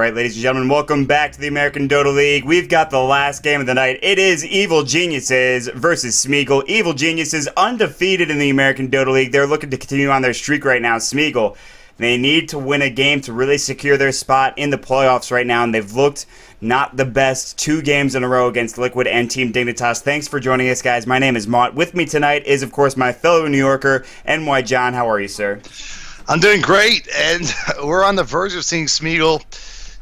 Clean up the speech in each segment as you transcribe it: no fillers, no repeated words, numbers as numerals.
right, ladies and gentlemen, welcome back to the American Dota League. We've got the last game of the night. It is Evil Geniuses versus Smeagol. Evil Geniuses undefeated in the American Dota League. They're looking to continue on their streak right now. Smeagol, they need to win a game to really secure their spot in the playoffs right now, and they've looked not the best 2 games in a row against Liquid and Team Dignitas. Thanks for joining us, guys. My name is Mott. With me tonight is, of course, my fellow New Yorker, NY John. How are you, sir? I'm doing great, and we're on the verge of seeing Smeagol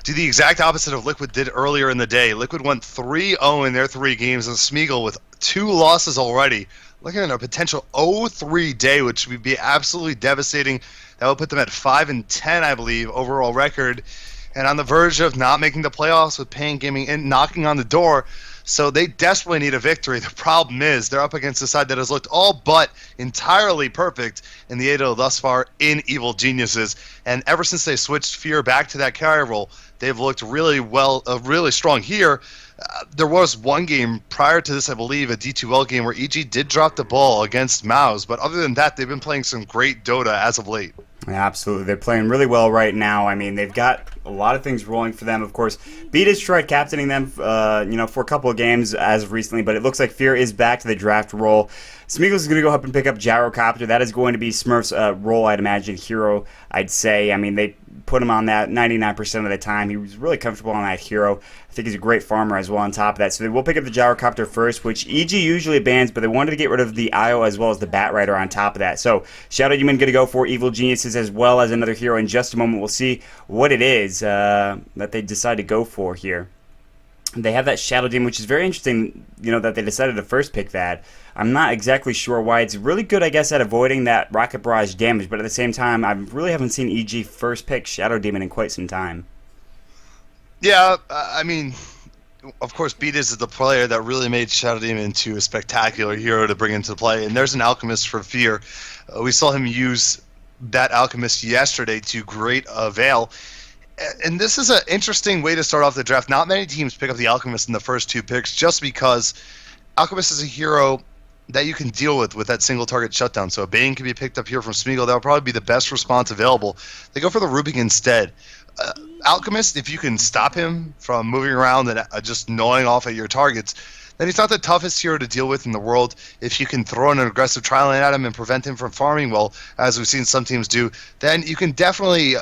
do the exact opposite of Liquid did earlier in the day. Liquid went 3-0 in their 3 games, and Smeagol with 2 losses already, looking at a potential 0-3 day, which would be absolutely devastating. That would put them at 5-10, I believe, overall record, and on the verge of not making the playoffs with Pain Gaming and knocking on the door. So they desperately need a victory. The problem is they're up against a side that has looked all but entirely perfect in the 8-0 thus far in Evil Geniuses. And ever since they switched Fear back to that carry role, they've looked really well, really strong here. There was one game prior to this, I believe, a D2L game where EG did drop the ball against Mouse. But other than that, they've been playing some great Dota as of late. Yeah, absolutely. They're playing really well right now. I mean, they've got a lot of things rolling for them. Of course, Beat has tried captaining them, for a couple of games as of recently, but it looks like Fear is back to the draft role. Smeagol is going to go up and pick up Gyrocopter. That is going to be Smurf's role, I'd imagine, hero, I'd say. I mean, they put him on that 99% of the time. He was really comfortable on that hero. I think he's a great farmer as well on top of that. So they will pick up the Gyrocopter first, which EG usually bans, but they wanted to get rid of the IO as well as the Bat Rider on top of that. So Shadow Demon going to go for Evil Geniuses as well as another hero in just a moment. We'll see what it is that they decide to go for here. They have that Shadow Demon, which is very interesting, that they decided to first pick that. I'm not exactly sure why. It's really good, I guess, at avoiding that Rocket Barrage damage, but at the same time, I really haven't seen EG first pick Shadow Demon in quite some time. Yeah, I mean, of course, Beat is the player that really made Shadow Demon into a spectacular hero to bring into play, and there's an Alchemist for Fear. We saw him use that Alchemist yesterday to great avail. And this is an interesting way to start off the draft. Not many teams pick up the Alchemist in the first 2 picks just because Alchemist is a hero that you can deal with that single target shutdown. So a Bane can be picked up here from Smeagol. That would probably be the best response available. They go for the Rubik instead. Alchemist, if you can stop him from moving around and just gnawing off at your targets, then he's not the toughest hero to deal with in the world. If you can throw an aggressive tri-lane at him and prevent him from farming well, as we've seen some teams do, then you can definitely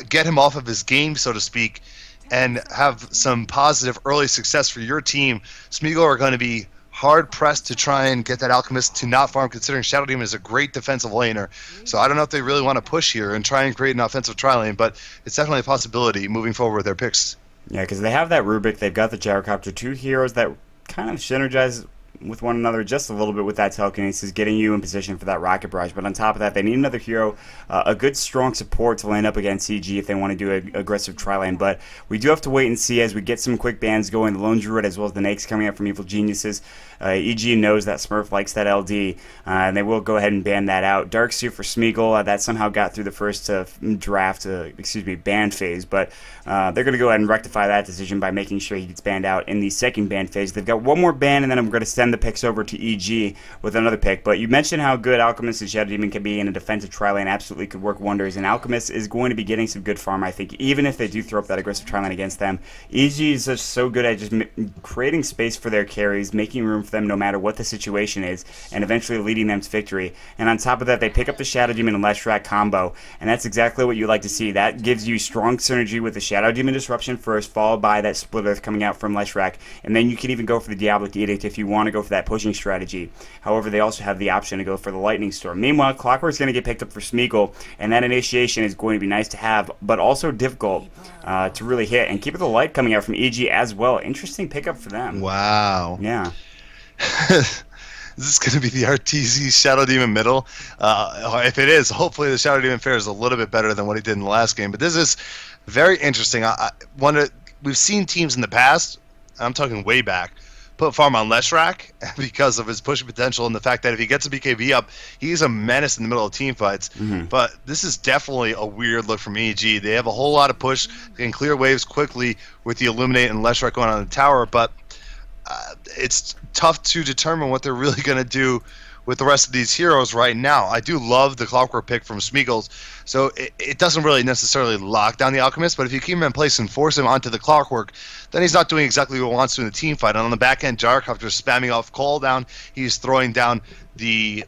get him off of his game, so to speak, and have some positive early success for your team. Smeagol are going to be hard-pressed to try and get that Alchemist to not farm, considering Shadow Demon is a great defensive laner. So I don't know if they really want to push here and try and create an offensive tri-lane, but it's definitely a possibility moving forward with their picks. Yeah, because they have that Rubik, they've got the Gyrocopter, 2 heroes that kind of synergize with one another just a little bit with that telekinesis, getting you in position for that Rocket Barrage. But on top of that, they need another hero, a good strong support to line up against CG if they want to do an aggressive tri-lane. But we do have to wait and see as we get some quick bans going. The Lone Druid as well as the Nakes coming up from Evil Geniuses. EG knows that Smurf likes that LD, and they will go ahead and ban that out. Darkseer for Smeagol, that somehow got through the first ban phase, but they're going to go ahead and rectify that decision by making sure he gets banned out in the second ban phase. They've got one more ban, and then I'm going to send the picks over to EG with another pick. But you mentioned how good Alchemist and Shadow Demon can be in a defensive tri-lane. Absolutely could work wonders, and Alchemist is going to be getting some good farm, I think, even if they do throw up that aggressive tri-lane against them. EG is just so good at just creating space for their carries, making room for them no matter what the situation is, and eventually leading them to victory. And on top of that, they pick up the Shadow Demon and Leshrac combo, and that's exactly what you like to see. That gives you strong synergy with the Shadow Demon Disruption first, followed by that Split Earth coming out from Leshrac, and then you can even go for the Diabolic Edict if you want to go for that pushing strategy. However, they also have the option to go for the Lightning Storm. Meanwhile, Clockwork's going to get picked up for Smeagol, and that initiation is going to be nice to have, but also difficult to really hit. And Keep It the Light coming out from EG as well. Interesting pickup for them. Wow. Yeah. Is this going to be the RTZ Shadow Demon middle? If it is, hopefully the Shadow Demon fares a little bit better than what he did in the last game. But this is very interesting. We've seen teams in the past, I'm talking way back, put farm on Leshrac because of his pushing potential and the fact that if he gets a BKB up, he's a menace in the middle of team fights. Mm-hmm. But this is definitely a weird look from EG. They have a whole lot of push. They can clear waves quickly with the Illuminate and Leshrac going on the tower, but it's tough to determine what they're really going to do with the rest of these heroes right now. I do love the Clockwork pick from Smeagol, so it doesn't really necessarily lock down the Alchemist, but if you keep him in place and force him onto the Clockwork, then he's not doing exactly what he wants to in the team fight. And on the back end, Gyrocopter is spamming off call down. He's throwing down the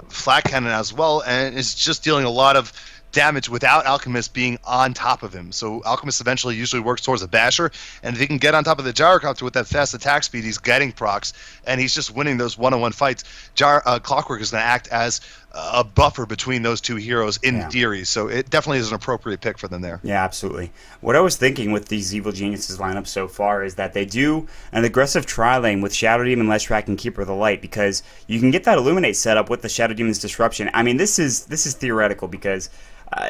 flat cannon as well, and is just dealing a lot of damage without Alchemist being on top of him. So Alchemist eventually usually works towards a basher, and if he can get on top of the Gyrocopter with that fast attack speed, he's getting procs, and he's just winning those one-on-one fights. Clockwork is going to act as a buffer between those two heroes in theory, so it definitely is an appropriate pick for them there. Yeah, absolutely. What I was thinking with these Evil Geniuses lineup so far is that they do an aggressive tri-lane with Shadow Demon, Leshrac, and Keeper of the Light, because you can get that Illuminate set up with the Shadow Demon's Disruption. I mean, this is theoretical, because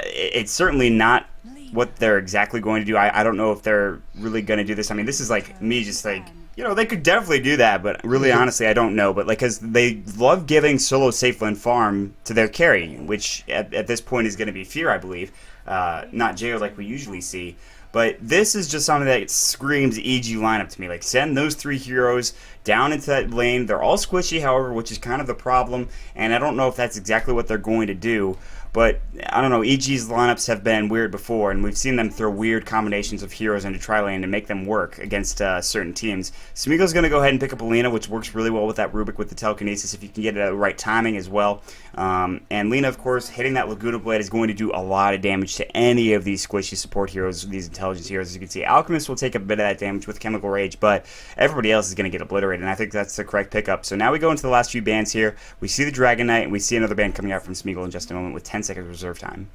it's certainly not what they're exactly going to do. I don't know if they're really going to do this. I mean, this is like me just like, they could definitely do that, but really, honestly, I don't know. But like, because they love giving solo safe lane farm to their carry, which at this point is going to be Fear, I believe, not Jail like we usually see. But this is just something that screams EG lineup to me. Like, send those 3 heroes down into that lane. They're all squishy, however, which is kind of the problem. And I don't know if that's exactly what they're going to do. But, I don't know, EG's lineups have been weird before, and we've seen them throw weird combinations of heroes into tri-lane to make them work against certain teams. Smeagol's going to go ahead and pick up Alina, which works really well with that Rubik with the telekinesis if you can get it at the right timing as well. And Lina, of course, hitting that Laguna Blade is going to do a lot of damage to any of these squishy support heroes, these intelligence heroes. As you can see, Alchemist will take a bit of that damage with Chemical Rage, but everybody else is going to get obliterated, and I think that's the correct pickup. So now we go into the last few bans here. We see the Dragon Knight, and we see another ban coming out from Smeagol in just a moment with 10 seconds reserve time.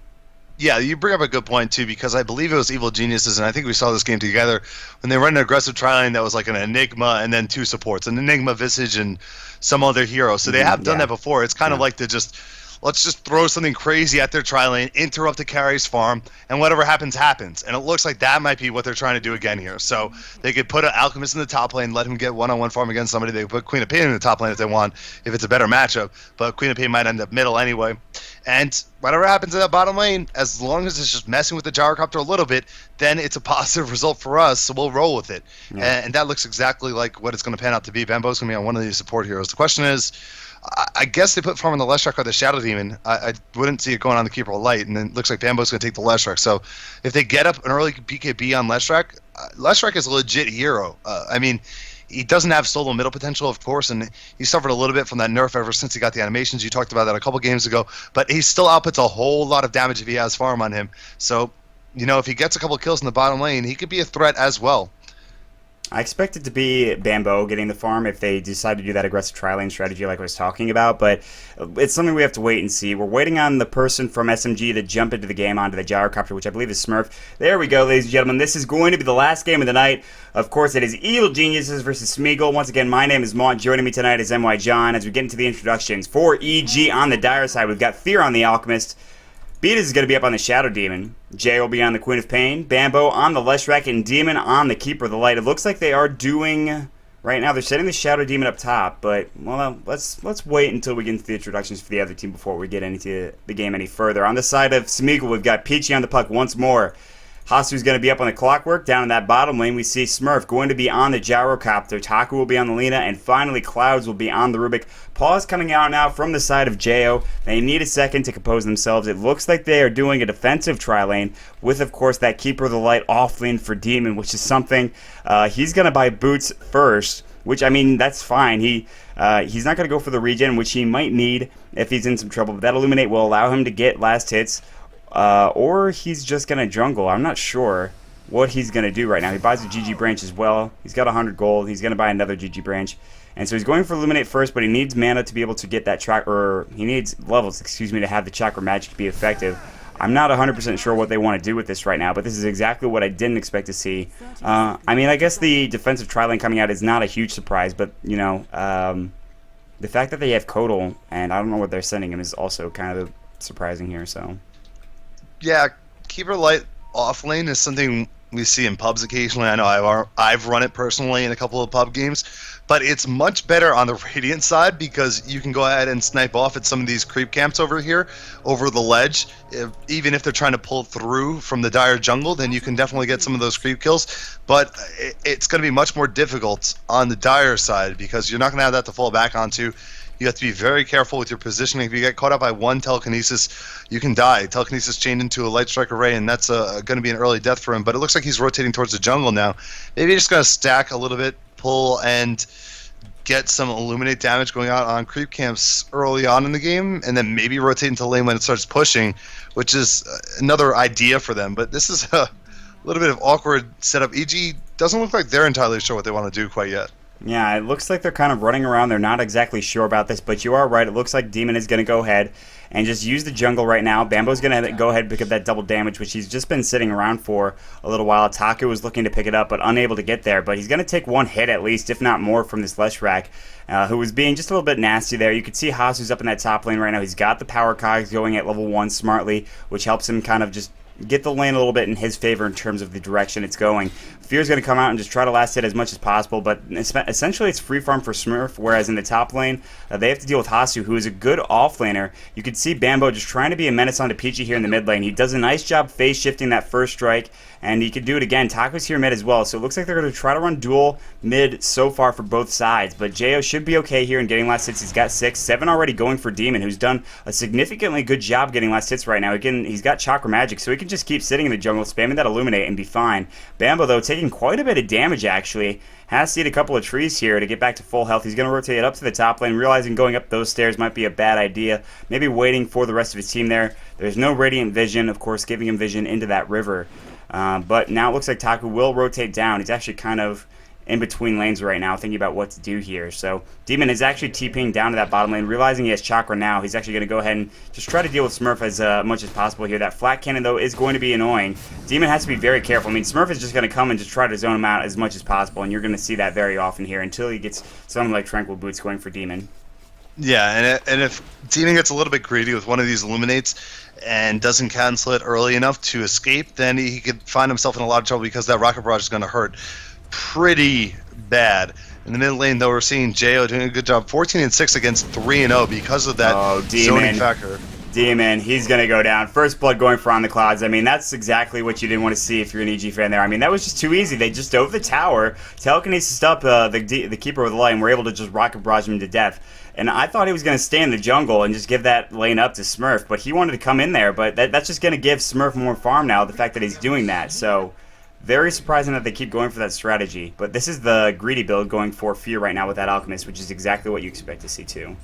Yeah, you bring up a good point, too, because I believe it was Evil Geniuses, and I think we saw this game together when they run an aggressive tri-lane that was like an Enigma and then 2 supports, an Enigma, Visage, and some other hero. So they have done that before. It's kind of like to just, let's just throw something crazy at their tri-lane, interrupt the carry's farm, and whatever happens, happens. And it looks like that might be what they're trying to do again here. So they could put an Alchemist in the top lane, let him get one-on-one farm against somebody. They could put Queen of Pain in the top lane if they want, if it's a better matchup. But Queen of Pain might end up middle anyway. And whatever happens in that bottom lane, as long as it's just messing with the Gyrocopter a little bit, then it's a positive result for us, so we'll roll with it. Yeah. And that looks exactly like what it's going to pan out to be. Bambo's going to be on one of these support heroes. The question is, I guess they put farm on the Leshrac or the Shadow Demon. I wouldn't see it going on the Keeper of Light, and then it looks like Bambo's going to take the Leshrac. So if they get up an early BKB on Leshrac, Leshrac is a legit hero. I mean, he doesn't have solo middle potential, of course, and he suffered a little bit from that nerf ever since he got the animations. You talked about that a couple games ago, but he still outputs a whole lot of damage if he has farm on him. So, if he gets a couple kills in the bottom lane, he could be a threat as well. I expect it to be Bambo getting the farm if they decide to do that aggressive tri-lane strategy like I was talking about, but it's something we have to wait and see. We're waiting on the person from SMG to jump into the game onto the Gyrocopter, which I believe is Smurf. There we go, ladies and gentlemen. This is going to be the last game of the night. Of course, it is Evil Geniuses versus Smeagol. Once again, my name is Mont. Joining me tonight is MY John. As we get into the introductions, for EG on the Dire side, we've got Fear on the Alchemist. Beatus is going to be up on the Shadow Demon. Jay will be on the Queen of Pain. Bambo on the Leshrac, and Demon on the Keeper of the Light. It looks like they are doing... Right now, they're setting the Shadow Demon up top, but, well, let's wait until we get into the introductions for the other team before we get into the game any further. On the side of Smeagol, we've got Peachy on the puck once more. Hasu's going to be up on the Clockwork. Down in that bottom lane, we see Smurf going to be on the Gyrocopter. Taku will be on the Lina, and finally Clouds will be on the Rubik. Pause coming out now from the side of Jo. They need a second to compose themselves. It looks like they are doing a defensive tri-lane with, of course, that Keeper of the Light off lane for Demon, which is something he's going to buy boots first, which, I mean, that's fine. He's not going to go for the regen, which he might need if he's in some trouble, but that Illuminate will allow him to get last hits. Or he's just going to jungle. I'm not sure what he's going to do right now. He buys a GG branch as well. He's got 100 gold. He's going to buy another GG branch. And so he's going for Illuminate first, but he needs mana to be able to get that he needs levels, to have the Chakra Magic be effective. I'm not 100% sure what they want to do with this right now, but this is exactly what I didn't expect to see. I mean, I guess the defensive tri-lane coming out is not a huge surprise, but, the fact that they have Kodal, and I don't know what they're sending him, is also kind of surprising here, so... Yeah, Keeper Light off lane is something we see in pubs occasionally. I know I've run it personally in a couple of pub games, but it's much better on the Radiant side because you can go ahead and snipe off at some of these creep camps over here, over the ledge. Even if they're trying to pull through from the Dire jungle, then you can definitely get some of those creep kills, but it's going to be much more difficult on the Dire side because you're not going to have that to fall back onto. You have to be very careful with your positioning. If you get caught up by one telekinesis, you can die. Telekinesis chained into a light strike array, and that's going to be an early death for him. But it looks like he's rotating towards the jungle now. Maybe he's just going to stack a little bit, pull, and get some illuminate damage going out on creep camps early on in the game, and then maybe rotate into lane when it starts pushing, which is another idea for them. But this is a little bit of awkward setup. EG doesn't look like they're entirely sure what they want to do quite yet. Yeah, it looks like they're kind of running around. They're not exactly sure about this, but you are right. It looks like Demon is going to go ahead and just use the jungle right now. Bambo's going to go ahead and pick up that double damage, which he's just been sitting around for a little while. Taku was looking to pick it up, but unable to get there. But he's going to take one hit at least, if not more, from this Leshrac, who was being just a little bit nasty there. You can see Hasu's up in that top lane right now. He's got the power cogs going at level 1 smartly, which helps him kind of just get the lane a little bit in his favor in terms of the direction it's going. Fear's going to come out and just try to last hit as much as possible, but essentially it's free farm for Smurf, whereas in the top lane, they have to deal with Hasu, who is a good off-laner. You can see Bambo just trying to be a menace onto Peachy here in the mid lane. He does a nice job phase shifting that first strike, and he could do it again. Taku's here mid as well, so it looks like they're going to try to run dual mid so far for both sides, but Jo should be okay here in getting last hits. He's got 6, 7 already going for Demon, who's done a significantly good job getting last hits right now. He's got Chakra Magic, so he can just keep sitting in the jungle, spamming that Illuminate, and be fine. Bambo, though, taking quite a bit of damage, actually. Has to eat a couple of trees here to get back to full health. He's going to rotate up to the top lane, realizing going up those stairs might be a bad idea. Maybe waiting for the rest of his team there. There's no Radiant Vision, of course, giving him vision into that river. But now it looks like Taku will rotate down. He's actually kind of in between lanes right now, thinking about what to do here. So Demon is actually TPing down to that bottom lane, realizing he has Chakra now. He's actually going to go ahead and just try to deal with Smurf as much as possible here. That flat cannon, though, is going to be annoying. Demon has to be very careful. I mean, Smurf is just going to come and just try to zone him out as much as possible, and you're going to see that very often here until he gets something like Tranquil Boots going for Demon. Yeah, and if Demon gets a little bit greedy with one of these Illuminates and doesn't cancel it early enough to escape, then he could find himself in a lot of trouble because that Rocket Barrage is going to hurt pretty bad. In the mid lane, though, we're seeing Jo doing a good job. 14-6 against 3-0 because of that zoning factor. Demon, he's going to go down. First blood going for On the Clouds. I mean, that's exactly what you didn't want to see if you're an EG fan there. I mean, that was just too easy. They just dove the tower, telekinesis up the Keeper of the Light, and were able to just Rocket Barrage him to death. And I thought he was going to stay in the jungle and just give that lane up to Smurf, but he wanted to come in there. But that's just going to give Smurf more farm now, the fact that he's doing that. So very surprising that they keep going for that strategy. But this is the greedy build going for Fear right now with that Alchemist, which is exactly what you expect to see too.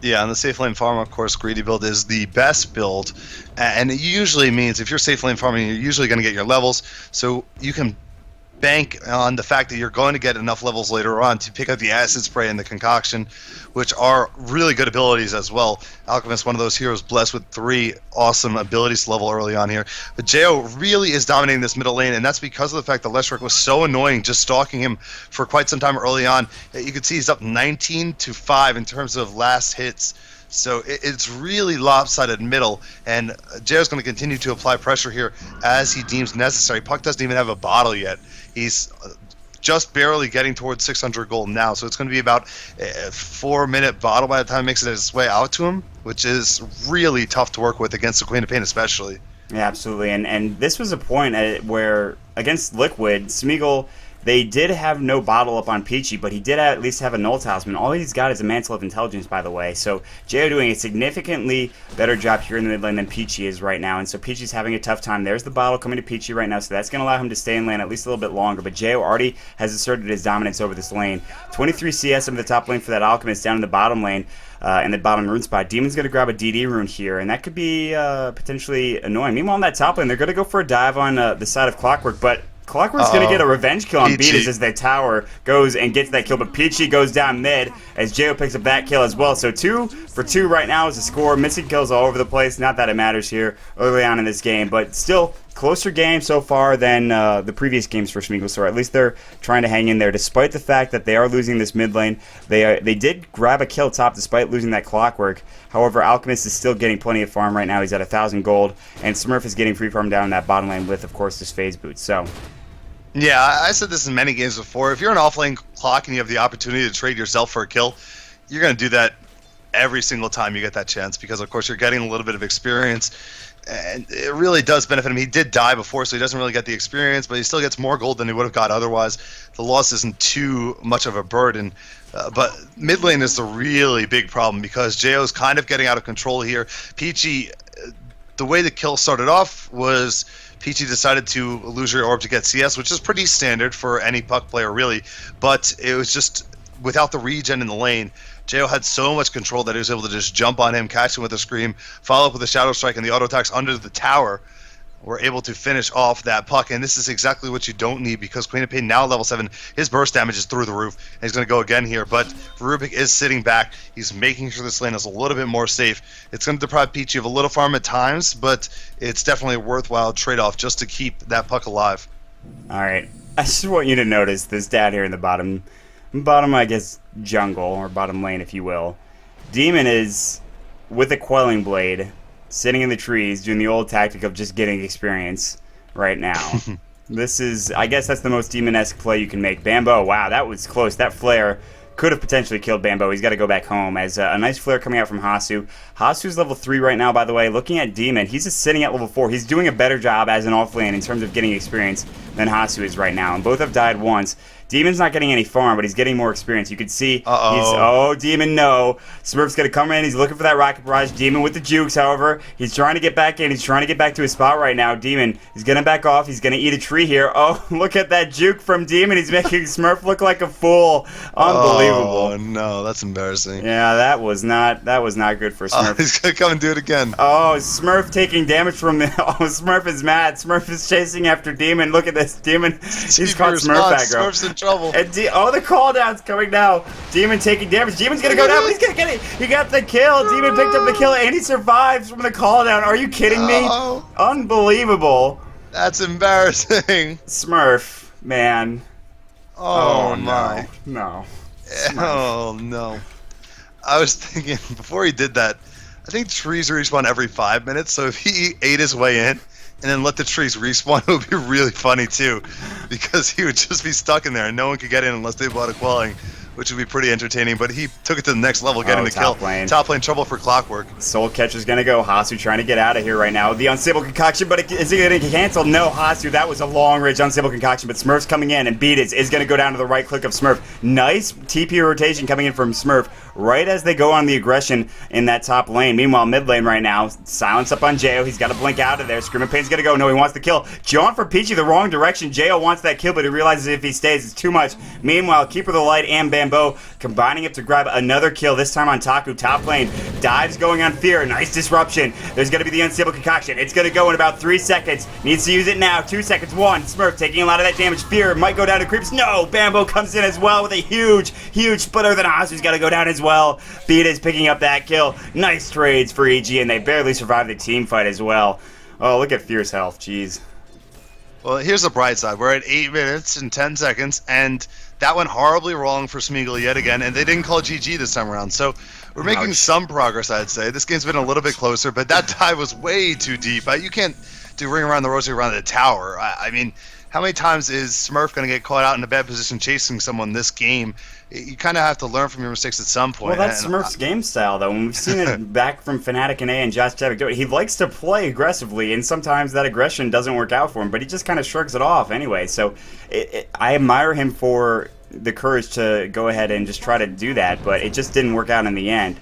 Yeah, and the safe lane farm, of course, greedy build is the best build. And it usually means if you're safe lane farming, you're usually going to get your levels. So you can bank on the fact that you're going to get enough levels later on to pick up the acid spray and the concoction, which are really good abilities as well. Alchemist, one of those heroes blessed with 3 awesome abilities to level early on here. But Jo really is dominating this middle lane, and that's because of the fact that Leshrac was so annoying just stalking him for quite some time early on. You can see he's up 19-5 in terms of last hits. So it's really lopsided middle, and Jo's going to continue to apply pressure here as he deems necessary. Puck doesn't even have a bottle yet. He's just barely getting towards 600 gold now, so it's going to be about a 4-minute bottle by the time he makes it its way out to him, which is really tough to work with against the Queen of Pain especially. Yeah, absolutely, and this was a point where, against Liquid, Smeagol, they did have no bottle up on Peachy, but he did at least have a Null Talisman. All he's got is a Mantle of Intelligence, by the way. So Jo doing a significantly better job here in the mid lane than Peachy is right now, and so Peachy's having a tough time. There's the bottle coming to Peachy right now, so that's going to allow him to stay in lane at least a little bit longer, but Jo already has asserted his dominance over this lane. 23 CS over the top lane for that Alchemist down in the bottom lane. In the bottom rune spot. Demon's going to grab a DD rune here, and that could be potentially annoying. Meanwhile, in that top lane, they're going to go for a dive on the side of Clockwork, but Clockwork's going to get a revenge kill on Beatus as their tower goes and gets that kill, but Peachy goes down mid as Jo picks up that kill as well. So 2 for 2 right now is the score. Missing kills all over the place. Not that it matters here early on in this game, but still closer game so far than the previous games for Smeagol, so at least they're trying to hang in there despite the fact that they are losing this mid lane. They did grab a kill top despite losing that Clockwork. However, Alchemist is still getting plenty of farm right now. He's at 1,000 gold, and Smurf is getting free farm down in that bottom lane with, of course, his phase boots. So yeah, I said this in many games before. If you're an off-lane clock and you have the opportunity to trade yourself for a kill, you're going to do that every single time you get that chance because, of course, you're getting a little bit of experience. And it really does benefit him. He did die before, so he doesn't really get the experience, but he still gets more gold than he would have got otherwise. The loss isn't too much of a burden. But mid lane is the really big problem because JO's kind of getting out of control here. Peachy, the way the kill started off was Peachy decided to illusory orb to get CS, which is pretty standard for any puck player, really. But it was just without the regen in the lane. Jo had so much control that he was able to just jump on him, catch him with a scream, follow up with a shadow strike, and the auto attacks under the tower were able to finish off that puck. And this is exactly what you don't need because Queen of Pain now level 7. His burst damage is through the roof, and he's going to go again here. But Rubik is sitting back. He's making sure this lane is a little bit more safe. It's going to deprive Peachy of a little farm at times, but it's definitely a worthwhile trade-off just to keep that puck alive. All right. I just want you to notice this dad here in the bottom, I guess, jungle, or bottom lane, if you will. Demon is with a Quelling Blade, sitting in the trees, doing the old tactic of just getting experience right now. This is, I guess that's the most Demon-esque play you can make. Bambo, wow, that was close. That flare could have potentially killed Bambo. He's got to go back home. As a nice flare coming out from Hasu. Hasu's level 3 right now, by the way. Looking at Demon, he's just sitting at level 4. He's doing a better job as an off-lane in terms of getting experience than Hasu is right now. And both have died once. Demon's not getting any farm, but he's getting more experience. You can see Demon, no. Smurf's going to come in. He's looking for that rocket barrage. Demon with the jukes, however. He's trying to get back in. He's trying to get back to his spot right now. Demon is going to back off. He's going to eat a tree here. Oh, look at that juke from Demon. He's making Smurf look like a fool. Unbelievable. Oh, no. That's embarrassing. Yeah, that was not good for Smurf. He's going to come and do it again. Oh, Smurf taking damage from the... Oh, Smurf is mad. Smurf is chasing after Demon. Look at this. Demon, he's caught Smurf aggro. Smurf's in trouble. And the call down's coming now. Demon taking damage. Demon's gonna go down, but he's gonna get it. He got the kill. Demon picked up the kill, and he survives from the call down. Are you kidding me? Unbelievable. That's embarrassing. Smurf, man. Oh my. No. Oh no. I was thinking before he did that, I think trees respawn every 5 minutes, so if he ate his way in and then let the trees respawn, it would be really funny too, because he would just be stuck in there and no one could get in unless they bought a quelling, which would be pretty entertaining. But he took it to the next level, getting the kill. Top lane trouble for Clockwork. Soul Catcher's gonna go. Hasu trying to get out of here right now. The unstable concoction, but is he gonna cancel? No, Hasu, that was a long range unstable concoction, but Smurf's coming in, and Beat is gonna go down to the right click of Smurf. Nice TP rotation coming in from Smurf right as they go on the aggression in that top lane. Meanwhile, mid lane right now, silence up on Jo. He's got to blink out of there. Screaming Pain's gonna go. No, he wants the kill. John for Peachy the wrong direction. Jo wants that kill, but he realizes if he stays, it's too much. Meanwhile, Keeper of the Light and Bambo combining up to grab another kill, this time on Taku. Top lane, dives going on Fear. Nice disruption. There's going to be the unstable concoction. It's going to go in about 3 seconds. Needs to use it now. 2 seconds. 1. Smurf taking a lot of that damage. Fear might go down to creeps. No! Bambo comes in as well with a huge splitter. Then Hasu's got to go down as well. Beat is picking up that kill. Nice trades for EG, and they barely survived the team fight as well. Oh, look at Fear's health. Jeez. Well, here's the bright side. We're at 8 minutes and 10 seconds, and that went horribly wrong for Smeagol yet again, and they didn't call GG this time around. So we're making some progress, I'd say. This game's been a little bit closer, but that dive was way too deep. You can't do ring around the rosy around the tower. I mean, how many times is Smurf going to get caught out in a bad position chasing someone this game? You kind of have to learn from your mistakes at some point. Well, that's Smurf's game style, though. When we've seen it back from Fnatic and A and Josh Tevik, he likes to play aggressively, and sometimes that aggression doesn't work out for him, but he just kind of shrugs it off anyway. So I admire him for the courage to go ahead and just try to do that, but it just didn't work out in the end.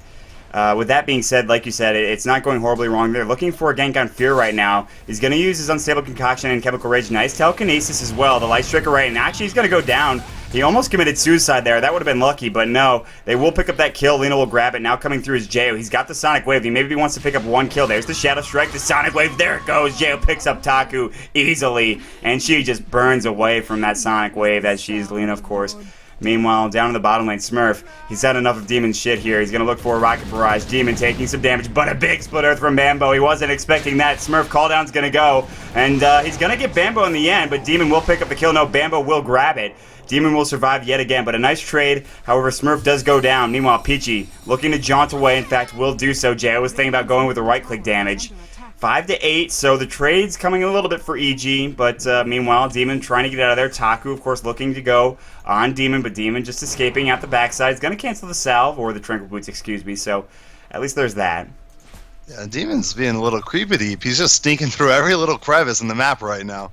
With that being said, like you said, it's not going horribly wrong. They're looking for a gank on Fear right now. He's going to use his Unstable Concoction and Chemical Rage. Nice telekinesis as well. The Light Striker right, and actually he's going to go down. He almost committed suicide there. That would have been lucky, but no. They will pick up that kill. Lena will grab it. Now coming through is Jo. He's got the Sonic Wave. Maybe wants to pick up one kill. There's the Shadow Strike, the Sonic Wave. There it goes. Jo picks up Taku easily, and she just burns away from that Sonic Wave as she's Lena, of course. Meanwhile, down in the bottom lane, Smurf, he's had enough of Demon's shit here. He's going to look for a Rocket Barrage. Demon taking some damage, but a big split earth from Bambo. He wasn't expecting that. Smurf calldown's going to go, and he's going to get Bambo in the end, but Demon will pick up the kill. No, Bambo will grab it. Demon will survive yet again, but a nice trade. However, Smurf does go down. Meanwhile, Peachy looking to jaunt away. In fact, will do so. Jay was thinking about going with the right-click damage. 5-8, so the trade's coming a little bit for EG, but meanwhile, Demon trying to get out of there. Taku, of course, looking to go on Demon, but Demon just escaping out the backside. He's going to cancel the salve, or the Tranquil Boots, excuse me, so at least there's that. Yeah, Demon's being a little creepy deep. He's just sneaking through every little crevice in the map right now,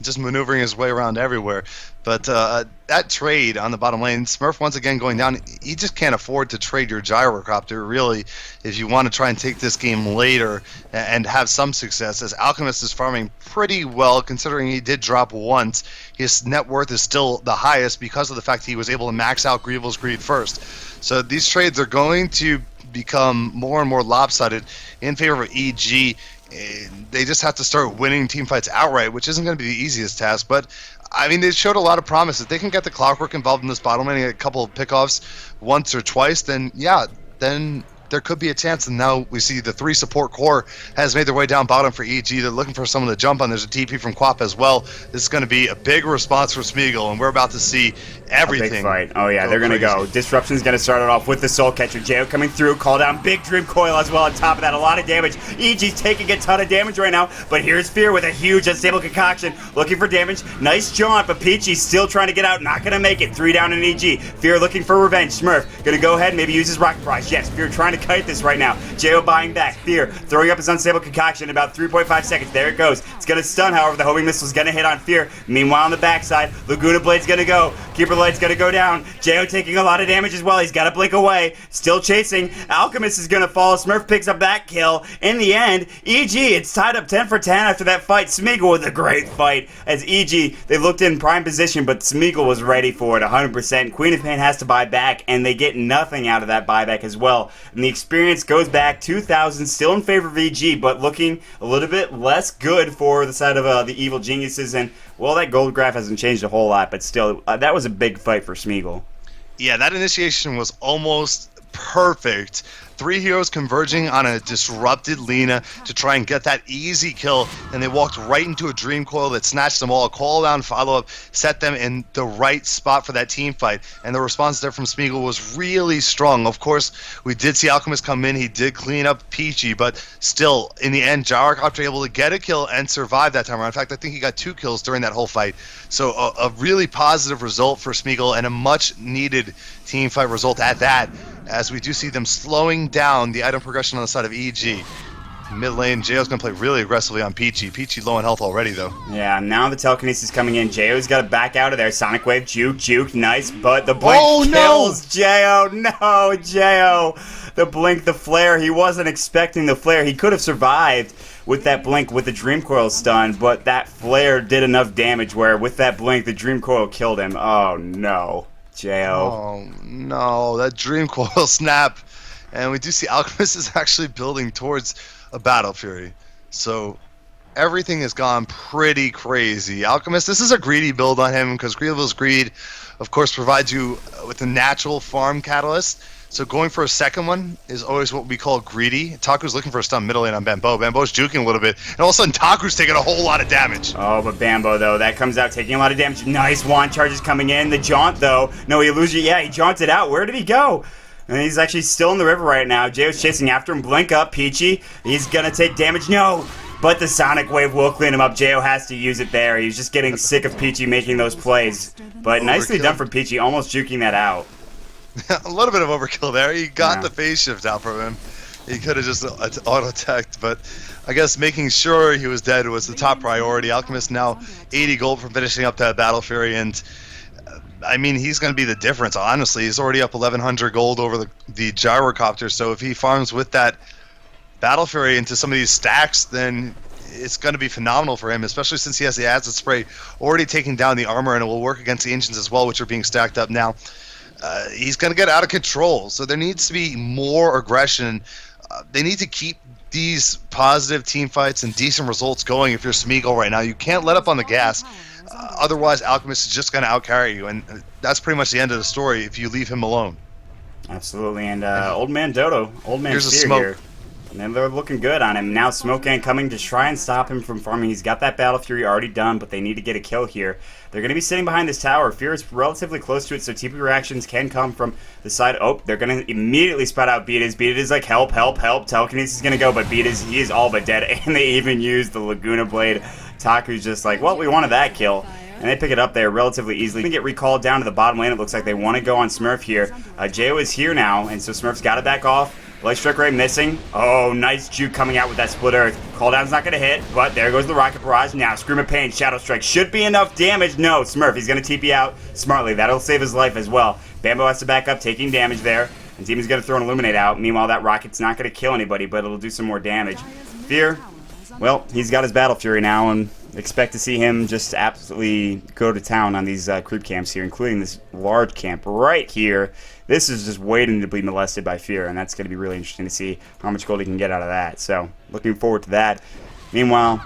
just maneuvering his way around everywhere. But that trade on the bottom lane, Smurf once again going down. He just can't afford to trade your gyrocopter, really, if you want to try and take this game later and have some success. As Alchemist is farming pretty well, considering he did drop once. His net worth is still the highest because of the fact he was able to max out Grievel's Greed first. So these trades are going to become more and more lopsided in favor of EG. They just have to start winning team fights outright, which isn't going to be the easiest task. But I mean, they showed a lot of promise. If they can get the Clockwork involved in this bottom lane, a couple of pickoffs once or twice, then yeah, then there could be a chance. And now we see the 3 support core has made their way down bottom for EG. They're looking for someone to jump on. There's a TP from Quap as well. This is going to be a big response for Smeagol, and we're about to see everything. A big fight. Oh yeah, they're going to go. Disruption's going to start it off with the Soul Catcher. Jo coming through, call down big Dream Coil as well. On top of that, a lot of damage. EG's taking a ton of damage right now, but here's Fear with a huge unstable concoction, looking for damage. Nice jaunt, but Peachy's still trying to get out, not going to make it. 3 down in EG. Fear looking for revenge. Smurf going to go ahead and maybe use his Rocket Barrage. Yes, Fear trying to kite this right now. Jo buying back. Fear throwing up his unstable concoction in about 3.5 seconds. There it goes. It's going to stun, however, the homing missile's going to hit on Fear. Meanwhile, on the backside, Laguna Blade's going to go. Keeper Light's going to go down. Jo taking a lot of damage as well. He's got to blink away. Still chasing. Alchemist is going to fall. Smurf picks up that kill. In the end, EG, it's tied up 10 for 10 after that fight. Smeagol with a great fight. As EG, they looked in prime position, but Smeagol was ready for it 100%. Queen of Pain has to buy back, and they get nothing out of that buyback as well. And the experience goes back 2,000, still in favor of EG, but looking a little bit less good for the side of the Evil Geniuses. And, well, that gold graph hasn't changed a whole lot, but still, that was a big fight for Smeagol. Yeah, that initiation was almost perfect. 3 heroes converging on a disrupted Lina to try and get that easy kill, and they walked right into a Dream Coil that snatched them all. A call down follow-up set them in the right spot for that team fight, and the response there from Smeagol was really strong. Of course, we did see Alchemist come in. He did clean up Peachy, but still, in the end, Gyrocopter able to get a kill and survive that time around. In fact, I think he got 2 kills during that whole fight. So a really positive result for Smeagol, and a much-needed team fight result at that, as we do see them slowing down the item progression on the side of EG. Mid lane, Jo's going to play really aggressively on Peachy. Peachy low in health already, though. Yeah, now the telekinesis coming in. Jo's got to back out of there. Sonic Wave, juke, nice, but the blink kills Jo. No, Jo. The blink, the flare. He wasn't expecting the flare. He could have survived with that blink with the Dream Coil stun, but that flare did enough damage where with that blink, the Dream Coil killed him. Oh, no. Jo. Oh, no. That Dream Coil snap. And we do see Alchemist is actually building towards a Battle Fury. So everything has gone pretty crazy. Alchemist, this is a greedy build on him because Grievel's Greed, of course, provides you with a natural farm catalyst. So going for a second one is always what we call greedy. Taku's looking for a stun middle lane on Bambo. Bambo's juking a little bit, and all of a sudden Taku's taking a whole lot of damage. Oh, but Bambo, though, that comes out taking a lot of damage. Nice wand charges coming in. The jaunt, though. No, he loses. Yeah, he jaunted out. Where did he go? And he's actually still in the river right now. Jo's chasing after him. Blink up, Peachy. He's going to take damage. No! But the Sonic Wave will clean him up. Jo has to use it there. He's just getting sick of Peachy making those plays. But nicely done from Peachy, almost juking that out. A little bit of overkill there. He got the phase shift out from him. He could have just auto-attacked, but I guess making sure he was dead was the top priority. Alchemist now 80 gold from finishing up that Battle Fury, and I mean, he's going to be the difference, honestly. He's already up 1,100 gold over the Gyrocopter, so if he farms with that Battle Fury into some of these stacks, then it's going to be phenomenal for him, especially since he has the Acid Spray already taking down the armor, and it will work against the engines as well, which are being stacked up now. He's going to get out of control, so there needs to be more aggression. They need to keep these positive team fights and decent results going if you're Smeagol right now. You can't let up on the gas. Otherwise, Alchemist is just going to outcarry you, and that's pretty much the end of the story if you leave him alone. Absolutely, and Old Man Dodo, Old Man Here's Fear a smoke. here. And they're looking good on him. Now Smoke Gang coming to try and stop him from farming. He's got that Battle Fury already done, but they need to get a kill here. They're going to be sitting behind this tower. Fear is relatively close to it, so TP reactions can come from the side. Oh, they're going to immediately spot out Beatus. Beatus is like, help. Telekinesis is going to go, but Beatus, he is all but dead. And they even use the Laguna Blade. Taku's just like, well, we wanted that kill. And they pick it up there relatively easily. They get recalled down to the bottom lane. It looks like they want to go on Smurf here. Jo is here now, and so Smurf's got to back off. Light Strike Ray missing. Oh, nice juke coming out with that Split Earth. Call down's not going to hit, but there goes the Rocket Barrage. Now, Scream of Pain, Shadow Strike. Should be enough damage. No, Smurf, he's going to TP out smartly. That'll save his life as well. Bambo has to back up, taking damage there. And Demon's going to throw an Illuminate out. Meanwhile, that Rocket's not going to kill anybody, but it'll do some more damage. Fear, well, he's got his Battle Fury now, and expect to see him just absolutely go to town on these creep camps here, including this large camp right here. This is just waiting to be molested by Fear, and that's going to be really interesting to see how much gold he can get out of that. So, looking forward to that. Meanwhile,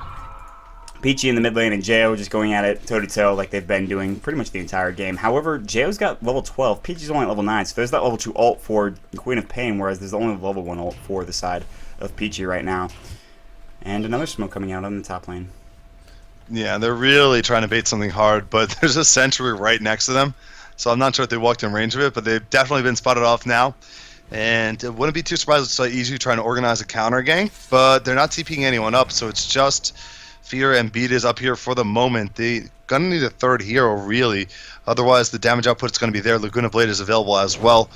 Peachy in the mid lane and Jo just going at it toe-to-toe like they've been doing pretty much the entire game. However, Jo's got level 12. Peachy's only at level 9, so there's that level 2 ult for Queen of Pain, whereas there's only level 1 ult for the side of Peachy right now. And another smoke coming out on the top lane. Yeah, they're really trying to bait something hard, but there's a sentry right next to them. So I'm not sure if they walked in range of it, but they've definitely been spotted off now. And it wouldn't be too surprised if it's so easy trying to organize a counter gang, but they're not TPing anyone up, so it's just Fear and Beat is up here for the moment. They're going to need a third hero, really. Otherwise, the damage output is going to be there. Laguna Blade is available as well.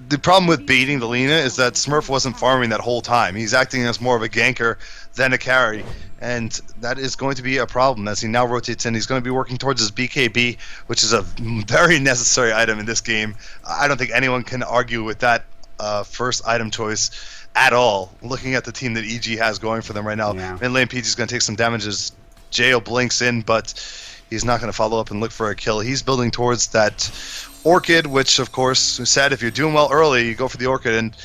The problem with baiting the Lina is that Smurf wasn't farming that whole time. He's acting as more of a ganker than a carry, and that is going to be a problem as he now rotates in. He's going to be working towards his BKB, which is a very necessary item in this game. I don't think anyone can argue with that first item choice at all, looking at the team that EG has going for them right now. Yeah. Mid lane PG is going to take some damage as Jo blinks in, but he's not going to follow up and look for a kill. He's building towards that Orchid, which, of course, said if you're doing well early, you go for the Orchid, and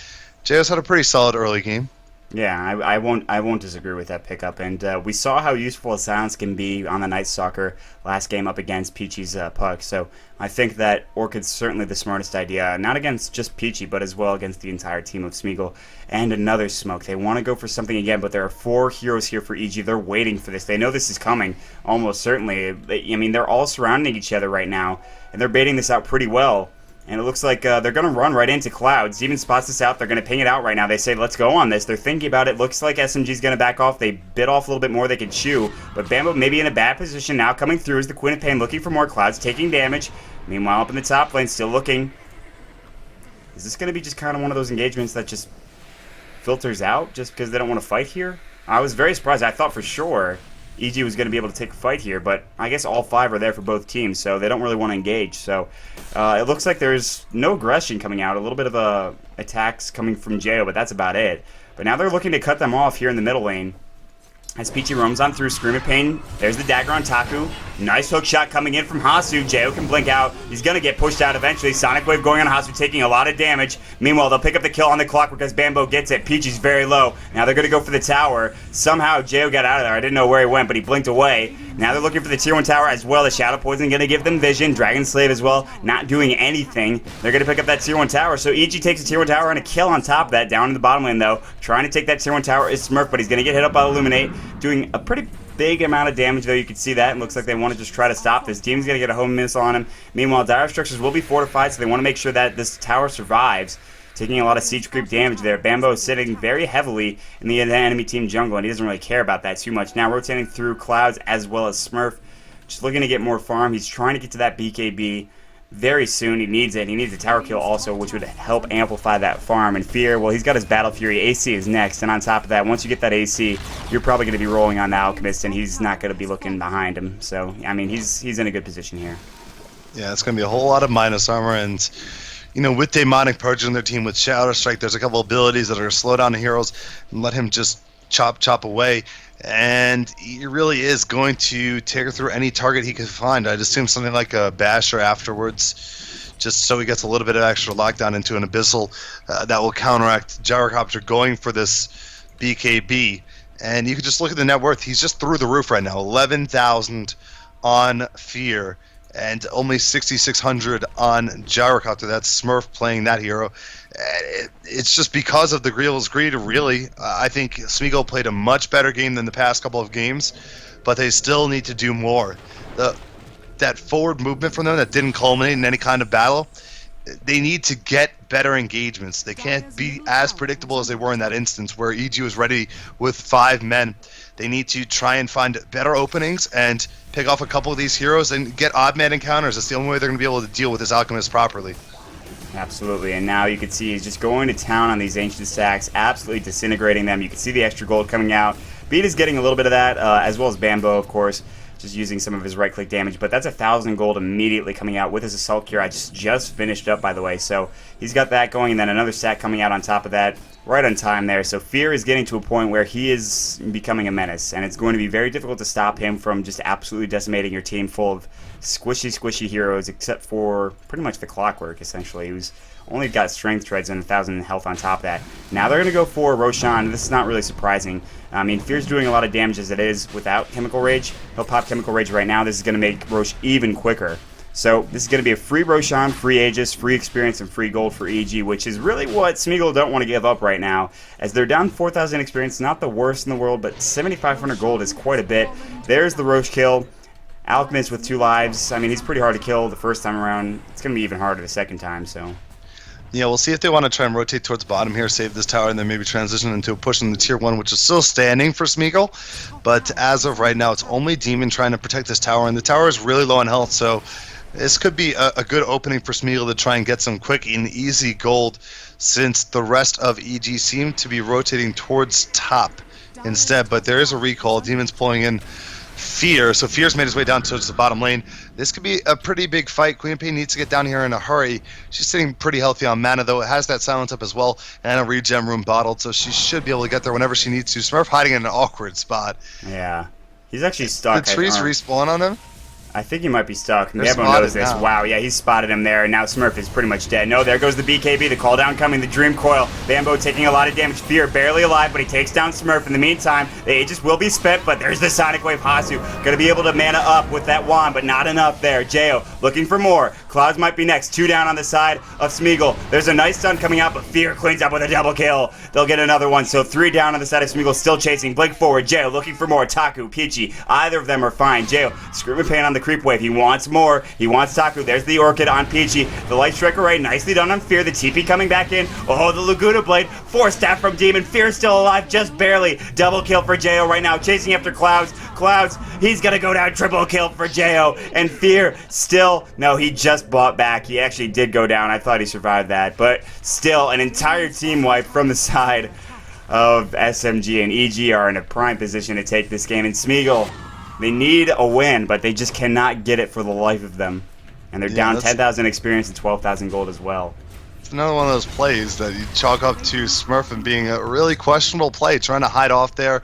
JO's had a pretty solid early game. Yeah, I won't disagree with that pickup, and we saw how useful a silence can be on the Night Stalker last game up against Peachy's Puck. So I think that Orchid's certainly the smartest idea, not against just Peachy, but as well against the entire team of Smeagol. And another smoke. They want to go for something again, but there are 4 heroes here for EG. They're waiting for this. They know this is coming, almost certainly. I mean, they're all surrounding each other right now, and they're baiting this out pretty well. And it looks like they're going to run right into Clouds. Demon spots this out. They're going to ping it out right now. They say, let's go on this. They're thinking about it. Looks like SMG's going to back off. They bit off a little bit more they could chew. But Bambo maybe in a bad position now. Coming through is the Queen of Pain looking for more Clouds, taking damage. Meanwhile, up in the top lane, still looking. Is this going to be just kind of one of those engagements that just filters out just because they don't want to fight here? I was very surprised. I thought for sure EG was going to be able to take a fight here, but I guess all 5 are there for both teams, so they don't really want to engage. So it looks like there's no aggression coming out, a little bit of attacks coming from Jo, but that's about it. But now they're looking to cut them off here in the middle lane. As Peachy roams on through, Scream of Pain, there's the dagger on Taku. Nice hook shot coming in from Hasu. Jo can blink out. He's going to get pushed out eventually. Sonic Wave going on Hasu, taking a lot of damage. Meanwhile, they'll pick up the kill on the clock because Bambo gets it. Peachy's very low. Now they're going to go for the tower. Somehow, Jo got out of there. I didn't know where he went, but he blinked away. Now they're looking for the tier 1 tower as well. The Shadow Poison going to give them vision. Dragon Slave as well, not doing anything. They're going to pick up that tier 1 tower. So EG takes a tier 1 tower and a kill on top of that. Down in the bottom lane, though. Trying to take that tier 1 tower is Smurf, but he's going to get hit up by Illuminate. Doing a pretty big amount of damage, though. You can see that. It looks like they want to just try to stop this. Demon's going to get a home missile on him. Meanwhile, Dire Structures will be fortified, so they want to make sure that this tower survives. Taking a lot of siege creep damage there. Bambo is sitting very heavily in the enemy team jungle, and he doesn't really care about that too much. Now rotating through Clouds as well as Smurf. Just looking to get more farm. He's trying to get to that BKB very soon. He needs it. He needs a tower kill also, which would help amplify that farm. And Fear, well, he's got his Battle Fury. AC is next. And on top of that, once you get that AC, you're probably going to be rolling on the Alchemist, and he's not going to be looking behind him. So, I mean, he's in a good position here. Yeah, it's going to be a whole lot of minus armor, and you know, with Demonic Purge on their team with Shadow Strike, there's a couple abilities that are going to slow down the heroes and let him just chop away. And he really is going to tear through any target he can find. I'd assume something like a Basher afterwards, just so he gets a little bit of extra lockdown into an Abyssal that will counteract Gyrocopter going for this BKB. And you can just look at the net worth. He's just through the roof right now. 11,000 on Fear and only 6,600 on Gyrocopter. That's Smurf playing that hero. It's just because of the Greel's greed, really. I think Smeagol played a much better game than the past couple of games, but they still need to do more. That forward movement from them that didn't culminate in any kind of battle, they need to get better engagements. They can't be as predictable as they were in that instance where EG was ready with 5 men. They need to try and find better openings and pick off a couple of these heroes and get odd man encounters. That's the only way they're going to be able to deal with this Alchemist properly. Absolutely, and now you can see he's just going to town on these ancient stacks, absolutely disintegrating them. You can see the extra gold coming out. Beat is getting a little bit of that, as well as Bambo, of course, just using some of his right-click damage. But that's 1,000 gold immediately coming out with his Assault Cure. I just finished up, by the way, so he's got that going, and then another stack coming out on top of that, right on time there. So Fear is getting to a point where he is becoming a menace, and it's going to be very difficult to stop him from just absolutely decimating your team full of squishy heroes, except for pretty much the Clockwork, essentially, who's only got Strength Treads and 1,000 health on top of that. Now they're going to go for Roshan. This is not really surprising. I mean, Fear's doing a lot of damage as it is without Chemical Rage. He'll pop Chemical Rage right now. This is going to make Rosh even quicker. So this is going to be a free Roshan, free Aegis, free experience, and free gold for EG, which is really what Smeagol don't want to give up right now, as they're down 4,000 experience. Not the worst in the world, but 7,500 gold is quite a bit. There's the Rosh kill. Alchemist with 2 lives. I mean, he's pretty hard to kill the first time around. It's going to be even harder the second time, so... Yeah, we'll see if they want to try and rotate towards bottom here, save this tower, and then maybe transition into a push in the tier 1, which is still standing for Smeagol. But as of right now, it's only Demon trying to protect this tower, and the tower is really low on health, so this could be a good opening for Smeagol to try and get some quick and easy gold, since the rest of EG seem to be rotating towards top instead. But there is a recall. Demon's pulling in Fear, so Fear's made his way down towards the bottom lane. This could be a pretty big fight. Queen Pain needs to get down here in a hurry. She's sitting pretty healthy on mana, though. It has that silence up as well, and a regen room bottled, so she should be able to get there whenever she needs to. Smurf hiding in an awkward spot. Yeah. He's actually stuck. The trees respawn on him? I think he might be stuck. They're Everyone knows this. now. Wow, yeah, he's spotted him there, and now Smurf is pretty much dead. No, there goes the BKB, the call down coming, the Dream Coil. Bambo taking a lot of damage. Fear barely alive, but he takes down Smurf. In the meantime, the Aegis will be spent, but there's the Sonic Wave Hasu. Gonna be able to mana up with that wand, but not enough there. Jao looking for more. Clouds might be next. 2 down on the side of Smeagol. There's a nice stun coming out, but Fear cleans up with a double kill. They'll get another one, so 3 down on the side of Smeagol, still chasing. Blink forward. Jao looking for more. Taku, Peachy, either of them are fine. Jao screaming pain on the creep wave. He wants more. He wants Taku. There's the Orchid on Peachy. The Light Strike Array, nicely done on Fear. The TP coming back in. Oh, the Laguna Blade. 4 staff from Demon. Fear still alive, just barely. Double kill for Jo right now, chasing after Clouds. Clouds, he's gonna go down. Triple kill for Jo. And Fear still, no, he just bought back. He actually did go down. I thought he survived that. But still, an entire team wipe from the side of SMG, and EG are in a prime position to take this game. And Smeagol, they need a win, but they just cannot get it for the life of them. And they're down 10,000 experience and 12,000 gold as well. It's another one of those plays that you chalk up to Smurf and being a really questionable play, trying to hide off there,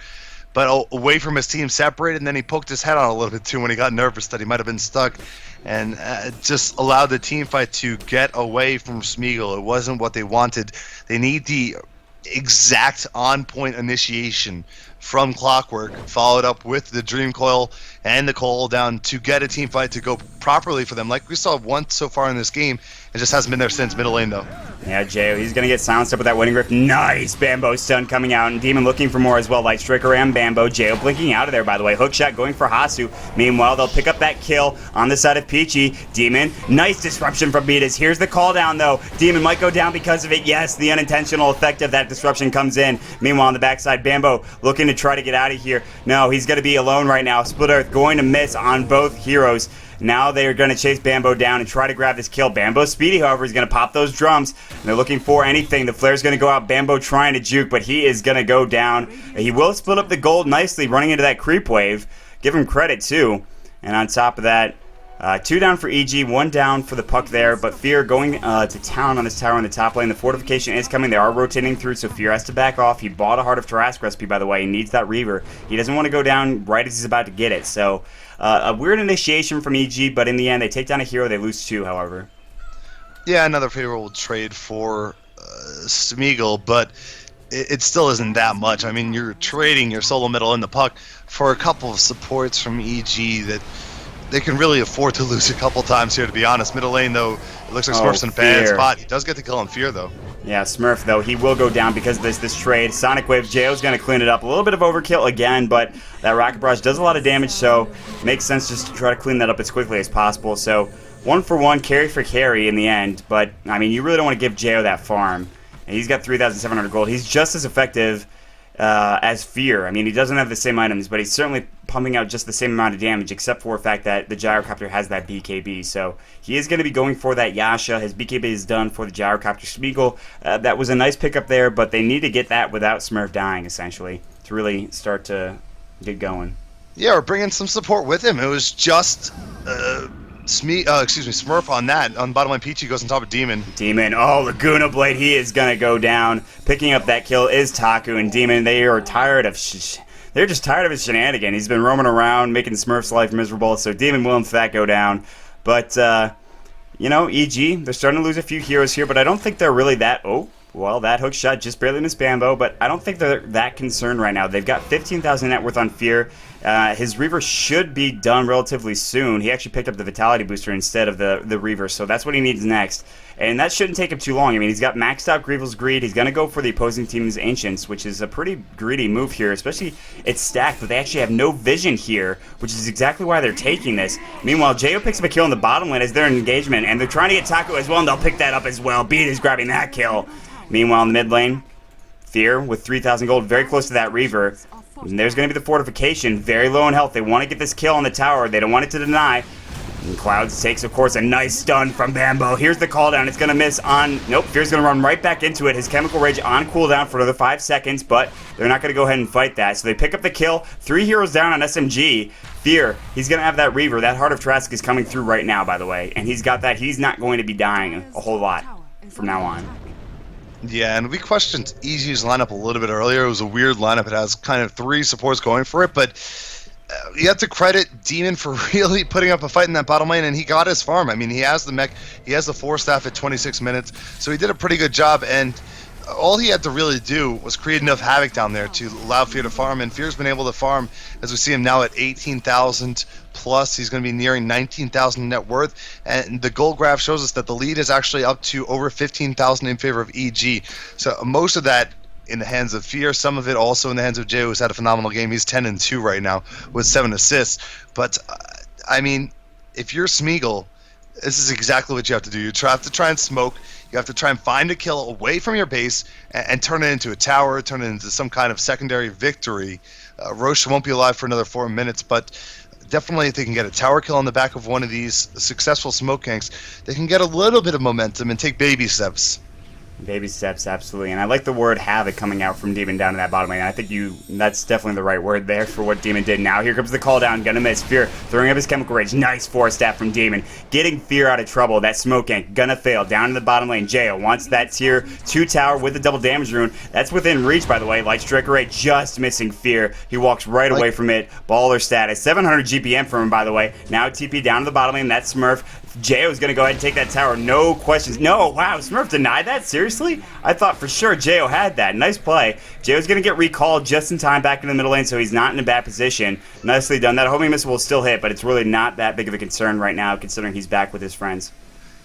but away from his team, separated, and then he poked his head out a little bit too when he got nervous that he might have been stuck, and just allowed the team fight to get away from Smeagol. It wasn't what they wanted. They need the exact on-point initiation from Clockwork, followed up with the Dream Coil and the Coil down to get a team fight to go properly for them, like we saw once so far in this game. It just hasn't been there since. Middle lane, though. Yeah, Jao, he's going to get silenced up with that Winning Grip. Nice Bambo stun coming out, and Demon looking for more as well. Light Striker and Bambo. Jao blinking out of there, by the way. Hookshot going for Hasu. Meanwhile, they'll pick up that kill on the side of Peachy. Demon, nice disruption from Beatus. Here's the call down, though. Demon might go down because of it. Yes, the unintentional effect of that disruption comes in. Meanwhile, on the backside, Bambo looking to try to get out of here. No, he's going to be alone right now. Split Earth going to miss on both heroes. Now they are going to chase Bambo down and try to grab this kill. Bambo's speedy, however, is going to pop those drums. And they're looking for anything. The flare's going to go out. Bambo trying to juke, but he is going to go down. He will split up the gold nicely, running into that creep wave. Give him credit, too. And on top of that, 2 down for EG, 1 down for the puck there, but Fear going to town on this tower in the top lane. The fortification is coming. They are rotating through, so Fear has to back off. He bought a Heart of Tarrasque recipe, by the way. He needs that Reaver. He doesn't want to go down right as he's about to get it. So a weird initiation from EG, but in the end, they take down a hero. They lose 2, however. Yeah, another favorable trade for Smeagol, but it still isn't that much. I mean, you're trading your solo middle and the puck for a couple of supports from EG that they can really afford to lose a couple times here, to be honest. Middle lane, though, it looks like Smurf's in a bad spot. He does get the kill on Fear, though. Yeah, Smurf, though, he will go down because of this trade. Sonic Wave, Jao's going to clean it up. A little bit of overkill again, but that Rocket Barrage does a lot of damage, so makes sense just to try to clean that up as quickly as possible. So 1 for 1, carry for carry in the end, but, I mean, you really don't want to give Jao that farm. And he's got 3,700 gold. He's just as effective as Fear. I mean, he doesn't have the same items, but he's certainly pumping out just the same amount of damage, except for the fact that the Gyrocopter has that BKB. So he is going to be going for that Yasha. His BKB is done for the Gyrocopter Smeagol. That was a nice pickup there, but they need to get that without Smurf dying, essentially, to really start to get going. Yeah, we're bringing some support with him. It was just Smurf on that. On bottom line, Peachy goes on top of Demon. Demon, oh, Laguna Blade, he is going to go down. Picking up that kill is Taku, and Demon, they are tired of... They're just tired of his shenanigan. He's been roaming around, making Smurf's life miserable, so Demon will in fact go down. But, you know, EG, they're starting to lose a few heroes here, but I don't think they're really that... Oh, well, that hook shot just barely missed Bambo, but I don't think they're that concerned right now. They've got 15,000 net worth on Fear. His Reaver should be done relatively soon. He actually picked up the Vitality Booster instead of the Reaver, so that's what he needs next. And that shouldn't take him too long. I mean, he's got maxed out Greevil's Greed. He's going to go for the opposing team's Ancients, which is a pretty greedy move here, especially it's stacked, but they actually have no vision here, which is exactly why they're taking this. Meanwhile, Jo picks up a kill in the bottom lane as their engagement, and they're trying to get Taku as well, and they'll pick that up as well. Beat is grabbing that kill. Meanwhile, in the mid lane, Fear with 3,000 gold, very close to that Reaver. And there's going to be the fortification, very low in health. They want to get this kill on the tower. They don't want it to deny. And Clouds takes, of course, a nice stun from Bambo. Here's the call down. It's going to miss on... Nope, Fear's going to run right back into it. His Chemical Rage on cooldown for another 5 seconds, but they're not going to go ahead and fight that. So they pick up the kill. 3 heroes down on SMG. Fear, he's going to have that Reaver. That Heart of Trask is coming through right now, by the way. And he's got that. He's not going to be dying a whole lot from now on. Yeah, and we questioned EG's lineup a little bit earlier. It was a weird lineup. It has kind of 3 supports going for it, but you have to credit Demon for really putting up a fight in that bottom lane, and he got his farm. I mean, he has the mech, he has the 4 staff at 26 minutes, so he did a pretty good job, and all he had to really do was create enough havoc down there to allow Fear to farm, and Fear's been able to farm, as we see him now at 18,000 plus. He's going to be nearing 19,000 net worth, and the gold graph shows us that the lead is actually up to over 15,000 in favor of EG. So most of that in the hands of Fear, some of it also in the hands of Jay, who's had a phenomenal game. He's 10-2 right now with 7 assists. But I mean, if you're Smeagol, this is exactly what you have to do. You have to try and smoke. You have to try and find a kill away from your base and turn it into a tower, turn it into some kind of secondary victory. Roche won't be alive for another 4 minutes, but definitely if they can get a tower kill on the back of one of these successful smoke ganks, they can get a little bit of momentum and take baby steps. Baby steps, absolutely. And I like the word havoc coming out from Demon down in that bottom lane. I think that's definitely the right word there for what Demon did. Now here comes the call down, gonna miss. Fear throwing up his Chemical Rage. Nice 4 staff from Demon. Getting Fear out of trouble. That smoke gank gonna fail. Down in the bottom lane, Jo wants that tier 2 tower with the double damage rune. That's within reach, by the way. Light Strike Array just missing Fear. He walks right away from it. Baller status. 700 GPM from him, by the way. Now TP down to the bottom lane. That's Smurf. Jo is going to go ahead and take that tower. No questions. No, wow, Smurf denied that? Seriously? I thought for sure Jo had that. Nice play. Jo's going to get recalled just in time back in the middle lane, so he's not in a bad position. Nicely done. That homing missile will still hit, but it's really not that big of a concern right now, considering he's back with his friends.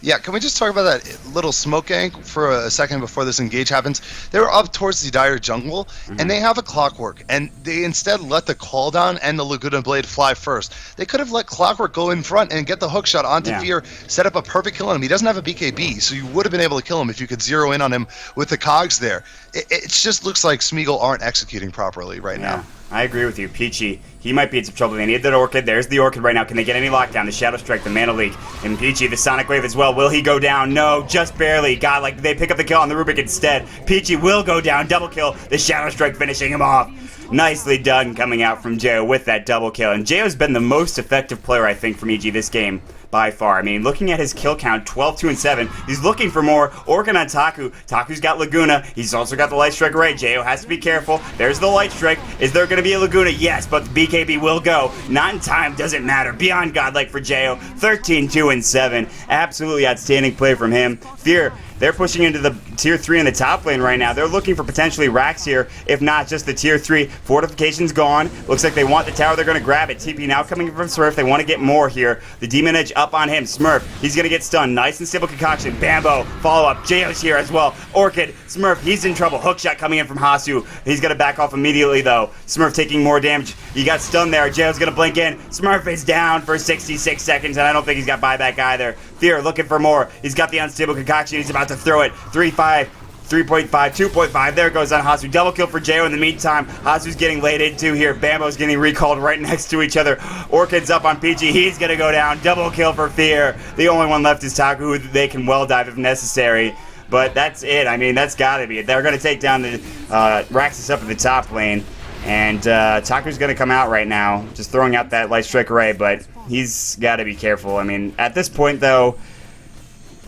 Yeah, can we just talk about that little smoke gank for a second before this engage happens? They were up towards the dire jungle, and they have a Clockwork, and they instead let the call down and the Laguna Blade fly first. They could have let Clockwork go in front and get the hook shot onto Fear, set up a perfect kill on him. He doesn't have a BKB, so you would have been able to kill him if you could zero in on him with the cogs there. It just looks like Smeagol aren't executing properly right now. I agree with you. Peachy, he might be in some trouble. They need that Orchid. There's the Orchid right now. Can they get any lockdown? The Shadow Strike, the Mana Leak, and Peachy, the Sonic Wave as well. Will he go down? No, just barely. God, like they pick up the kill on the Rubik instead. Peachy will go down. Double kill. The Shadow Strike finishing him off. Nicely done coming out from Jo with that double kill. And Jo's been the most effective player, I think, from EG this game by far. I mean, looking at his kill count, 12, 2, and 7, he's looking for more. Orchid on Taku. Taku's got Laguna. He's also got the Light Strike Array. Jo has to be careful. There's the Light Strike. Is there going to be a Laguna? Yes, but the BKB will go. Not in time. Doesn't matter. Beyond godlike for Jo. 13, 2, and 7. Absolutely outstanding play from him. Fear, they're pushing into the tier 3 in the top lane right now. They're looking for potentially racks here, if not just the tier 3. Fortification's gone. Looks like they want the tower. They're going to grab it. TP now coming from Smurf. They want to get more here. The Demon Edge up on him. Smurf, he's going to get stunned. Nice and stable concoction. Bambo, follow up. Jo's here as well. Orchid, Smurf, he's in trouble. Hookshot coming in from Hasu. He's going to back off immediately, though. Smurf taking more damage. He got stunned there. Jo's going to blink in. Smurf is down for 66 seconds, and I don't think he's got buyback either. Fear looking for more. He's got the unstable concoction. He's about to throw it. 3-5. 3.5, 2.5. There goes on Hasu. Double kill for Jayo in the meantime. Hasu's getting laid into here. Bambo's getting recalled right next to each other. Orchid's up on PG. He's going to go down. Double kill for Fear. The only one left is Taku, who they can well dive if necessary. But that's it. I mean, that's got to be it. They're going to take down the Raxus up at the top lane. And Taku's going to come out right now, just throwing out that Light Strike Array. But he's got to be careful. I mean, at this point, though,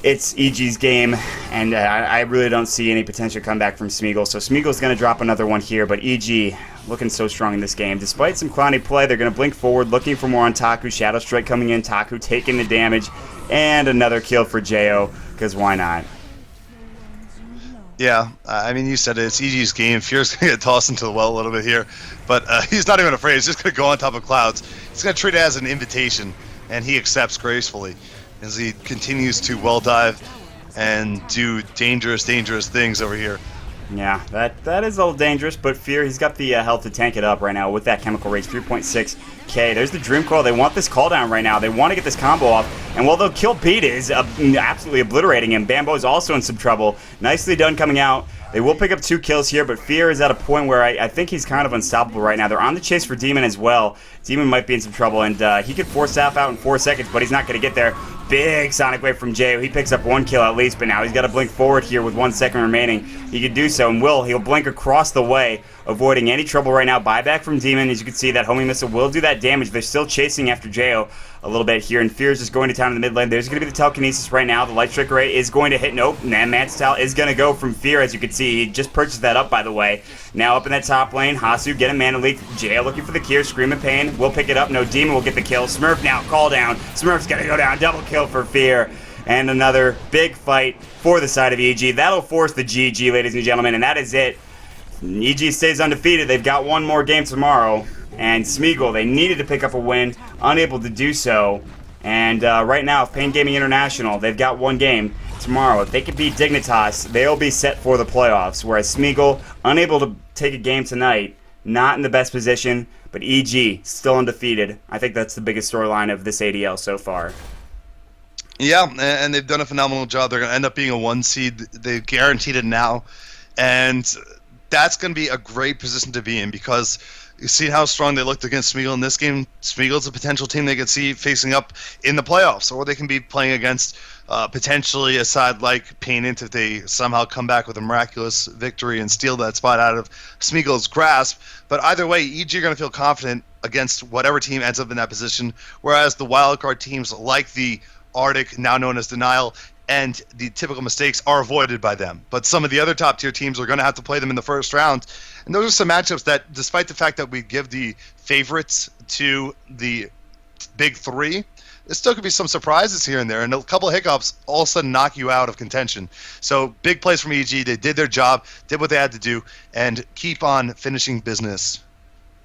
it's EG's game, and I really don't see any potential comeback from Smeagol. So Smeagol's going to drop another one here, but EG looking so strong in this game. Despite some clowny play, they're going to blink forward, looking for more on Taku. Shadow Strike coming in, Taku taking the damage, and another kill for Jayo, because why not? Yeah, I mean, you said it. It's EG's game. Fear's going to get tossed into the well a little bit here, but he's not even afraid. He's just going to go on top of clouds. He's going to treat it as an invitation, and he accepts gracefully as he continues to well dive and do dangerous things over here. Yeah, that is a little dangerous, but Fear, he's got the health to tank it up right now with that Chemical Rage, 3.6k. There's the Dream Coil. They want this call down right now. They want to get this combo off, and while they'll kill Pete is absolutely obliterating him, Bambo is also in some trouble. Nicely done coming out. They will pick up 2 kills here, but Fear is at a point where I think he's kind of unstoppable right now. They're on the chase for Demon as well. Demon might be in some trouble, and he could force Staff out in 4 seconds, but he's not going to get there. Big Sonic Wave from Jayo. He picks up 1 kill at least, but now he's got to blink forward here with 1 second remaining. He can do so, and he'll blink across the way, avoiding any trouble right now. Buyback from Demon. As you can see, that homing missile will do that damage. They're still chasing after Jayo a little bit here, and Fear's just going to town in the mid lane. There's going to be the telekinesis right now. The Light Strike Array is going to hit. Nope. And Mantis Tal is going to go from Fear, as you can see. He just purchased that up, by the way. Now up in that top lane, Hasu getting mana leak. Jayo looking for the cure. Screaming Pain will pick it up. No, Demon will get the kill. Smurf now, call down. Smurf's going to go down. Double kill for Fear. And another big fight for the side of EG. That'll force the GG, ladies and gentlemen, and that is it. EG stays undefeated. They've got one more game tomorrow. And Smeagol, they needed to pick up a win, unable to do so. And right now, Pain Gaming International, they've got one game tomorrow. If they can beat Dignitas, they'll be set for the playoffs. Whereas Smeagol, unable to take a game tonight, not in the best position, but EG, still undefeated. I think that's the biggest storyline of this ADL so far. Yeah, and they've done a phenomenal job. They're going to end up being a 1 seed. They've guaranteed it now. And that's going to be a great position to be in, because you see how strong they looked against Smeagol in this game. Smeagol's a potential team they could see facing up in the playoffs, or they can be playing against potentially a side like Painant if they somehow come back with a miraculous victory and steal that spot out of Smeagol's grasp. But either way, EG are going to feel confident against whatever team ends up in that position, whereas the wildcard teams like the Arctic, now known as Denial, and the typical mistakes are avoided by them. But some of the other top tier teams are going to have to play them in the first round. And those are some matchups that, despite the fact that we give the favorites to the big 3, there still could be some surprises here and there, and a couple of hiccups all of a sudden knock you out of contention. So big plays from EG. They did their job, did what they had to do, and keep on finishing business.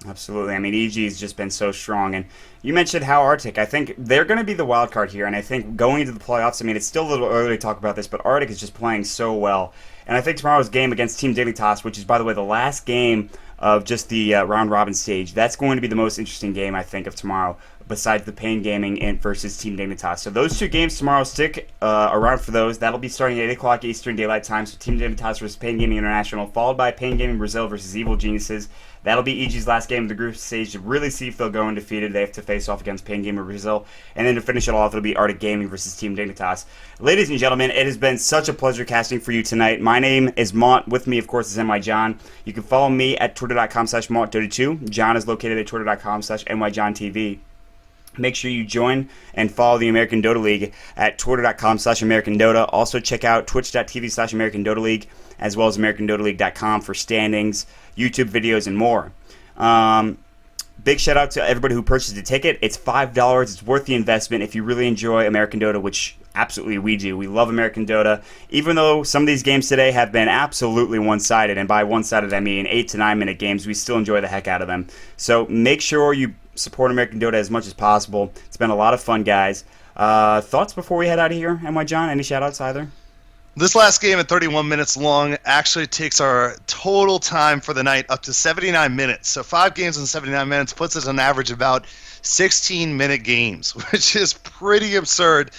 Absolutely. I mean, EG has just been so strong. And you mentioned how Arctic. I think they're going to be the wild card here. And I think going into the playoffs, I mean, it's still a little early to talk about this, but Arctic is just playing so well. And I think tomorrow's game against Team Dignitas, which is, by the way, the last game of just the round-robin stage, that's going to be the most interesting game, I think, of tomorrow, besides the Pain Gaming and versus Team Dignitas. So those 2 games tomorrow, stick around for those. That'll be starting at 8 o'clock Eastern Daylight Time. So Team Dignitas versus Pain Gaming International, followed by Pain Gaming Brazil versus Evil Geniuses. That'll be EG's last game of the group stage to really see if they'll go undefeated. They have to face off against Pain Gamer Brazil. And then to finish it off, it'll be Arctic Gaming versus Team Dignitas. Ladies and gentlemen, it has been such a pleasure casting for you tonight. My name is Mont. With me, of course, is NY John. You can follow me at twitter.com/Mont32. John is located at twitter.com/NYJohnTV. Make sure you join and follow the American Dota League at twitter.com/AmericanDota. Also check out twitch.tv/AmericanDotaLeague, as well as AmericanDotaLeague.com for standings, YouTube videos, and more. Big shout out to everybody who purchased a ticket. It's $5. It's worth the investment if you really enjoy American Dota, which absolutely we do. We love American Dota, even though some of these games today have been absolutely one-sided, and by one-sided I mean 8 to 9 minute games. We still enjoy the heck out of them. So make sure you support American Dota as much as possible. It's been a lot of fun, guys. Thoughts before we head out of here, NY John? Any shout outs either? This last game at 31 minutes long actually takes our total time for the night up to 79 minutes. So 5 games in 79 minutes puts us on average about 16-minute games, which is pretty absurd.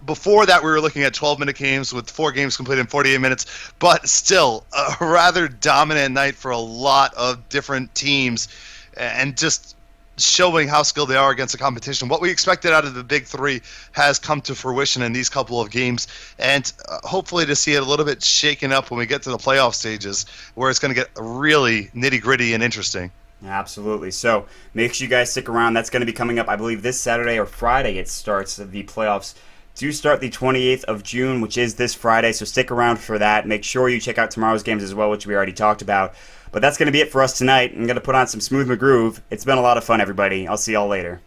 Before that, we were looking at 12-minute games with 4 games completed in 48 minutes, but still a rather dominant night for a lot of different teams, and just showing how skilled they are against the competition. What we expected out of the big three has come to fruition in these couple of games, and hopefully to see it a little bit shaken up when we get to the playoff stages, where it's going to get really nitty-gritty and interesting. Absolutely. So make sure you guys stick around. That's going to be coming up, I believe, this Saturday or Friday. It starts. The playoffs do start the 28th of June, which is this Friday. So stick around for that. Make sure you check out tomorrow's games as well, which we already talked about. But that's going to be it for us tonight. I'm going to put on some Smooth McGroove. It's been a lot of fun, everybody. I'll see y'all later.